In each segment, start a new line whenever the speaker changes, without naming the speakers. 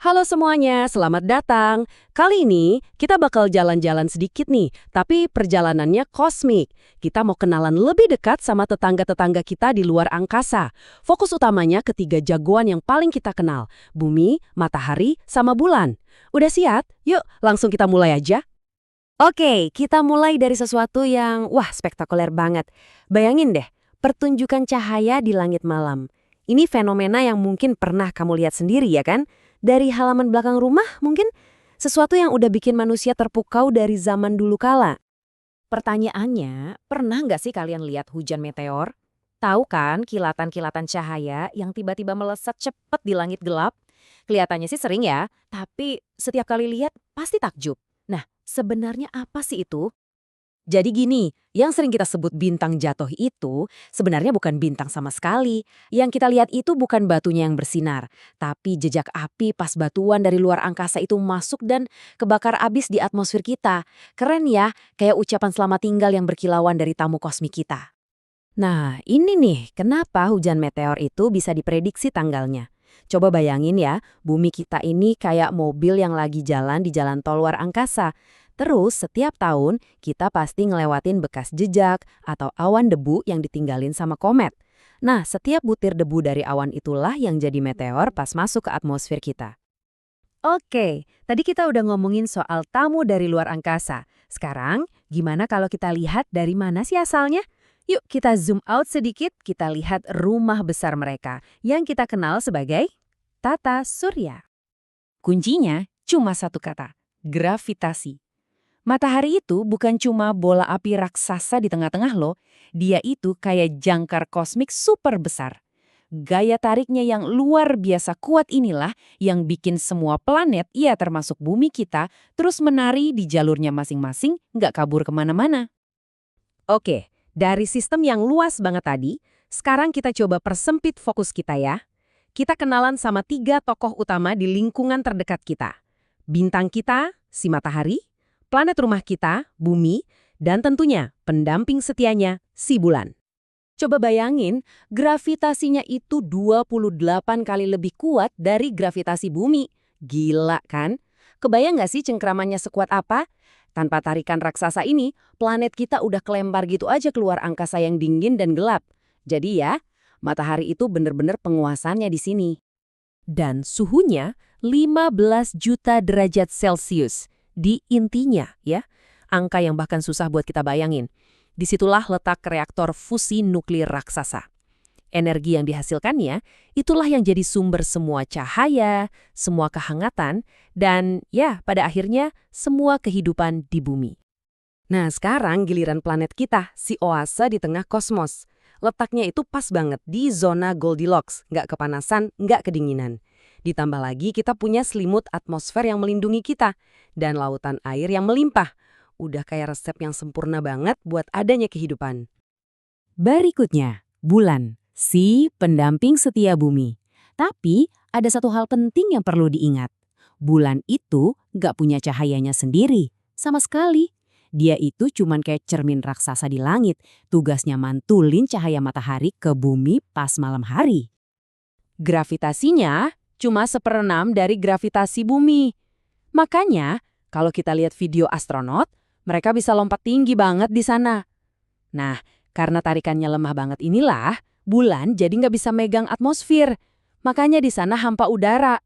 Halo semuanya, selamat datang. Kali ini kita bakal jalan-jalan sedikit nih, tapi perjalanannya kosmik. Kita mau kenalan lebih dekat sama tetangga-tetangga kita di luar angkasa. Fokus utamanya ketiga jagoan yang paling kita kenal, bumi, matahari, sama bulan. Udah siap? Yuk, langsung kita mulai aja.
Oke, kita mulai dari sesuatu yang, spektakuler banget. Bayangin deh, pertunjukan cahaya di langit malam. Ini fenomena yang mungkin pernah kamu lihat sendiri ya kan? Dari halaman belakang rumah mungkin? Sesuatu yang udah bikin manusia terpukau dari zaman dulu kala. Pertanyaannya, pernah nggak sih kalian lihat hujan meteor? Tahu kan kilatan-kilatan cahaya yang tiba-tiba melesat cepet di langit gelap? Kelihatannya sih sering ya, tapi setiap kali lihat pasti takjub. Nah, sebenarnya apa sih itu? Jadi gini, yang sering kita sebut bintang jatuh itu sebenarnya bukan bintang sama sekali. Yang kita lihat itu bukan batunya yang bersinar, tapi jejak api pas batuan dari luar angkasa itu masuk dan kebakar abis di atmosfer kita. Keren ya, kayak ucapan selamat tinggal yang berkilauan dari tamu kosmik kita. Nah, ini nih kenapa hujan meteor itu bisa diprediksi tanggalnya. Coba bayangin ya, bumi kita ini kayak mobil yang lagi jalan di jalan tol luar angkasa. Terus setiap tahun kita pasti ngelewatin bekas jejak atau awan debu yang ditinggalin sama komet. Nah, setiap butir debu dari awan itulah yang jadi meteor pas masuk ke atmosfer kita. Oke, tadi kita udah ngomongin soal tamu dari luar angkasa. Sekarang, gimana kalau kita lihat dari mana sih asalnya? Yuk kita zoom out sedikit, kita lihat rumah besar mereka yang kita kenal sebagai tata surya. Kuncinya cuma satu kata, gravitasi. Matahari itu bukan cuma bola api raksasa di tengah-tengah loh, dia itu kayak jangkar kosmik super besar. Gaya tariknya yang luar biasa kuat inilah yang bikin semua planet, ya termasuk bumi kita, terus menari di jalurnya masing-masing, nggak kabur kemana-mana. Oke, dari sistem yang luas banget tadi, sekarang kita coba persempit fokus kita ya. Kita kenalan sama 3 tokoh utama di lingkungan terdekat kita. Bintang kita, si matahari, planet rumah kita, bumi, dan tentunya pendamping setianya, si bulan. Coba bayangin, gravitasinya itu 28 kali lebih kuat dari gravitasi bumi. Gila kan? Kebayang nggak sih cengkramannya sekuat apa? Tanpa tarikan raksasa ini, planet kita udah kelempar gitu aja keluar angkasa yang dingin dan gelap. Jadi ya, matahari itu bener-bener penguasanya di sini. Dan suhunya 15 juta derajat Celcius di intinya ya. Angka yang bahkan susah buat kita bayangin. Disitulah letak reaktor fusi nuklir raksasa. Energi yang dihasilkannya, itulah yang jadi sumber semua cahaya, semua kehangatan, dan ya pada akhirnya semua kehidupan di bumi. Nah sekarang giliran planet kita, si oase di tengah kosmos. Letaknya itu pas banget di zona Goldilocks, nggak kepanasan, nggak kedinginan. Ditambah lagi kita punya selimut atmosfer yang melindungi kita, dan lautan air yang melimpah. Udah kayak resep yang sempurna banget buat adanya kehidupan. Berikutnya, bulan. Si pendamping setia bumi. Tapi ada satu hal penting yang perlu diingat. Bulan itu nggak punya cahayanya sendiri. Sama sekali. Dia itu cuman kayak cermin raksasa di langit. Tugasnya mantulin cahaya matahari ke bumi pas malam hari. Gravitasinya cuma 1/6 dari gravitasi bumi. Makanya, kalau kita lihat video astronot, mereka bisa lompat tinggi banget di sana. Nah, karena tarikannya lemah banget inilah, bulan jadi nggak bisa megang atmosfer. Makanya di sana hampa udara.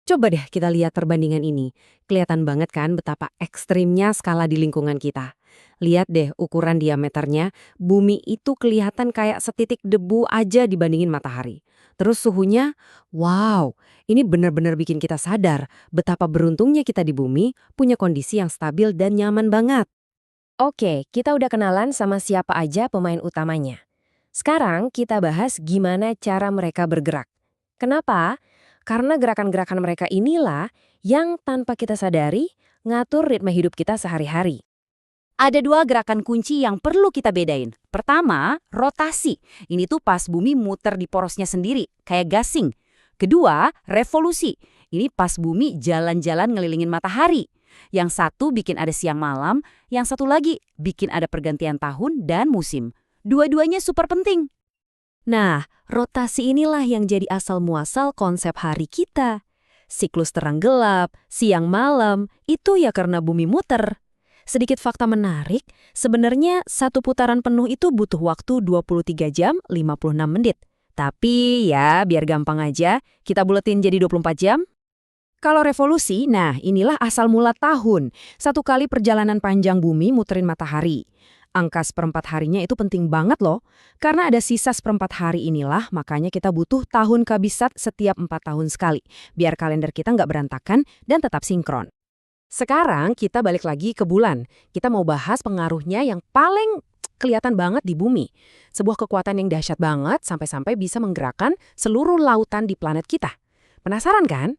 Coba deh kita lihat perbandingan ini. Kelihatan banget kan betapa ekstrimnya skala di lingkungan kita. Lihat deh ukuran diameternya, bumi itu kelihatan kayak setitik debu aja dibandingin matahari. Terus suhunya, wow, ini benar-benar bikin kita sadar betapa beruntungnya kita di bumi punya kondisi yang stabil dan nyaman banget. Oke, kita udah kenalan sama siapa aja pemain utamanya. Sekarang kita bahas gimana cara mereka bergerak. Kenapa? Karena gerakan-gerakan mereka inilah yang tanpa kita sadari ngatur ritme hidup kita sehari-hari. Ada 2 gerakan kunci yang perlu kita bedain. Pertama, rotasi. Ini tuh pas bumi muter di porosnya sendiri, kayak gasing. Kedua, revolusi. Ini pas bumi jalan-jalan ngelilingin matahari. Yang satu bikin ada siang malam, yang satu lagi bikin ada pergantian tahun dan musim. Dua-duanya super penting. Nah, rotasi inilah yang jadi asal muasal konsep hari kita. siklus terang gelap, siang malam, itu ya karena bumi muter. Sedikit fakta menarik, sebenarnya satu putaran penuh itu butuh waktu 23 jam 56 menit. Tapi ya biar gampang aja, kita buletin jadi 24 jam. Kalau revolusi, nah inilah asal mula tahun. Satu kali perjalanan panjang bumi muterin matahari. Angka seperempat harinya itu penting banget loh. Karena ada sisa seperempat hari inilah, makanya kita butuh tahun kabisat setiap 4 tahun sekali. Biar kalender kita nggak berantakan dan tetap sinkron.
Sekarang kita balik lagi ke bulan. Kita mau bahas pengaruhnya yang paling kelihatan banget di bumi. Sebuah kekuatan yang dahsyat banget sampai-sampai bisa menggerakkan seluruh lautan di planet kita. Penasaran kan?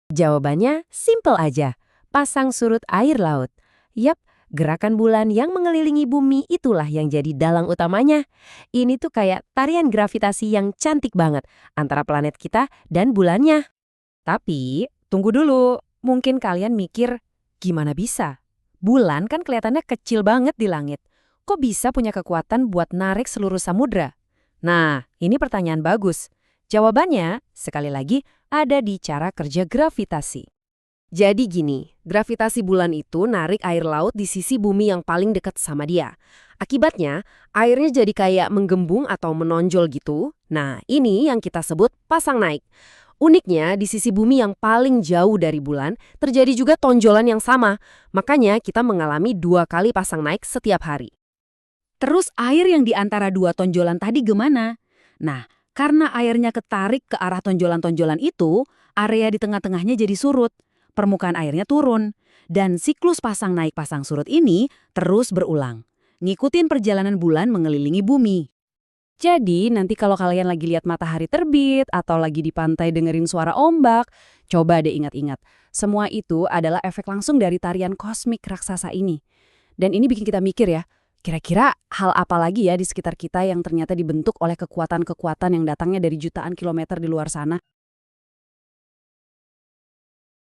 Jawabannya simple aja, pasang surut air laut. Yap, gerakan bulan yang mengelilingi bumi itulah yang jadi dalang utamanya. Ini tuh kayak tarian gravitasi yang cantik banget antara planet kita dan bulannya.
Tapi, tunggu dulu. Mungkin kalian mikir, gimana bisa? Bulan kan kelihatannya kecil banget di langit. Kok bisa punya kekuatan buat narik seluruh samudra? Nah, ini pertanyaan bagus. Jawabannya, sekali lagi, ada di cara kerja gravitasi. Jadi gini, gravitasi bulan itu narik air laut di sisi bumi yang paling dekat sama dia. Akibatnya, airnya jadi kayak menggembung atau menonjol gitu. Nah, ini yang kita sebut pasang naik. Uniknya, di sisi bumi yang paling jauh dari bulan, terjadi juga tonjolan yang sama. Makanya kita mengalami 2 kali pasang naik setiap hari. Terus air yang di antara 2 tonjolan tadi gimana? Nah, karena airnya ketarik ke arah tonjolan-tonjolan itu, area di tengah-tengahnya jadi surut. Permukaan airnya turun. Dan siklus pasang naik pasang surut ini terus berulang. Ngikutin perjalanan bulan mengelilingi bumi. Jadi nanti kalau kalian lagi lihat matahari terbit atau lagi di pantai dengerin suara ombak, coba deh ingat-ingat. Semua itu adalah efek langsung dari tarian kosmik raksasa ini. Dan ini bikin kita mikir ya, kira-kira hal apa lagi ya di sekitar kita yang ternyata dibentuk oleh kekuatan-kekuatan yang datangnya dari jutaan kilometer di luar sana?